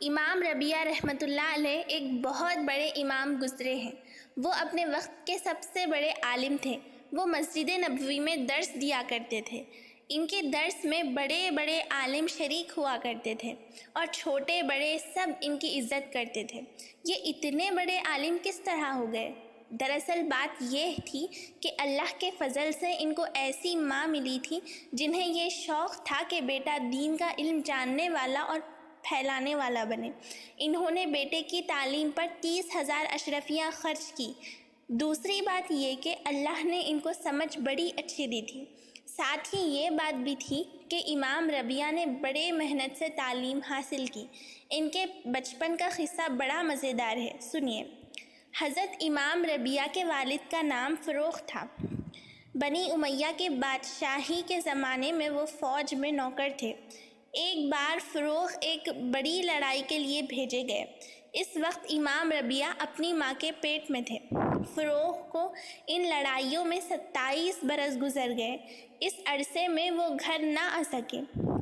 امام ربیعہ رحمۃ اللہ علیہ ایک بہت بڑے امام گزرے ہیں۔ وہ اپنے وقت کے سب سے بڑے عالم تھے۔ وہ مسجد نبوی میں درس دیا کرتے تھے۔ ان کے درس میں بڑے بڑے عالم شریک ہوا کرتے تھے اور چھوٹے بڑے سب ان کی عزت کرتے تھے۔ یہ اتنے بڑے عالم کس طرح ہو گئے؟ دراصل بات یہ تھی کہ اللہ کے فضل سے ان کو ایسی ماں ملی تھی جنہیں یہ شوق تھا کہ بیٹا دین کا علم جاننے والا اور پھیلانے والا بنے۔ انہوں نے بیٹے کی تعلیم پر 30,000 اشرفیاں خرچ کی۔ دوسری بات یہ کہ اللہ نے ان کو سمجھ بڑی اچھی دی تھی۔ ساتھ ہی یہ بات بھی تھی کہ امام ربیعہ نے بڑے محنت سے تعلیم حاصل کی۔ ان کے بچپن کا قصہ بڑا مزیدار ہے، سنیے۔ حضرت امام ربیعہ کے والد کا نام فروخ تھا۔ بنی امیہ کے بادشاہی کے زمانے میں وہ فوج میں نوکر تھے۔ ایک بار فروخ ایک بڑی لڑائی کے لیے بھیجے گئے۔ اس وقت امام ربیعہ اپنی ماں کے پیٹ میں تھے۔ فروخ کو ان لڑائیوں میں 27 برس گزر گئے۔ اس عرصے میں وہ گھر نہ آ سکے۔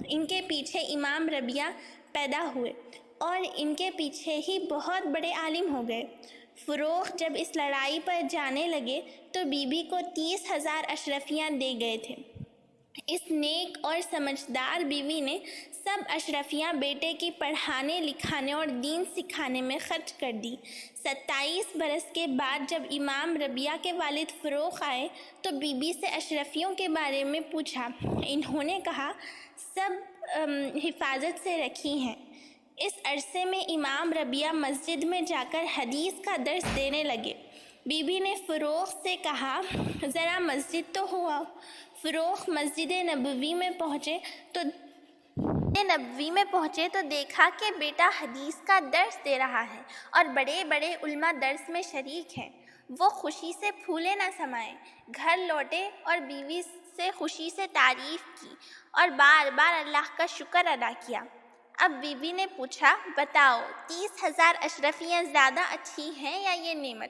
ان کے پیچھے امام ربیعہ پیدا ہوئے اور ان کے پیچھے ہی بہت بڑے عالم ہو گئے۔ فروخ جب اس لڑائی پر جانے لگے تو بی بی کو 30,000 اشرفیاں دے گئے تھے۔ اس نیک اور سمجھدار بیوی نے سب اشرفیاں بیٹے کی پڑھانے لکھانے اور دین سکھانے میں خرچ کر دی۔ 27 برس کے بعد جب امام ربیعہ کے والد فروخ آئے تو بی بی سے اشرفیوں کے بارے میں پوچھا۔ انہوں نے کہا سب حفاظت سے رکھی ہیں۔ اس عرصے میں امام ربیعہ مسجد میں جا کر حدیث کا درس دینے لگے۔ بی بی نے فروخ سے کہا ذرا مسجد تو ہوا۔ فروخ مسجد نبوی میں پہنچے تو دیکھا کہ بیٹا حدیث کا درس دے رہا ہے اور بڑے بڑے علماء درس میں شریک ہیں۔ وہ خوشی سے پھولے نہ سمائے۔ گھر لوٹے اور بیوی سے خوشی سے تعریف کی اور بار بار اللہ کا شکر ادا کیا۔ اب بی بی نے پوچھا بتاؤ 30,000 اشرفیاں زیادہ اچھی ہیں یا یہ نعمت؟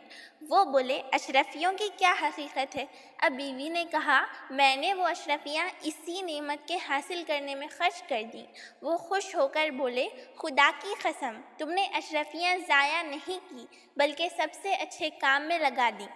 وہ بولے اشرفیوں کی کیا حقیقت ہے؟ اب بیوی نے کہا میں نے وہ اشرفیاں اسی نعمت کے حاصل کرنے میں خرچ کر دیں۔ وہ خوش ہو کر بولے خدا کی قسم تم نے اشرفیاں ضائع نہیں کی بلکہ سب سے اچھے کام میں لگا دیں۔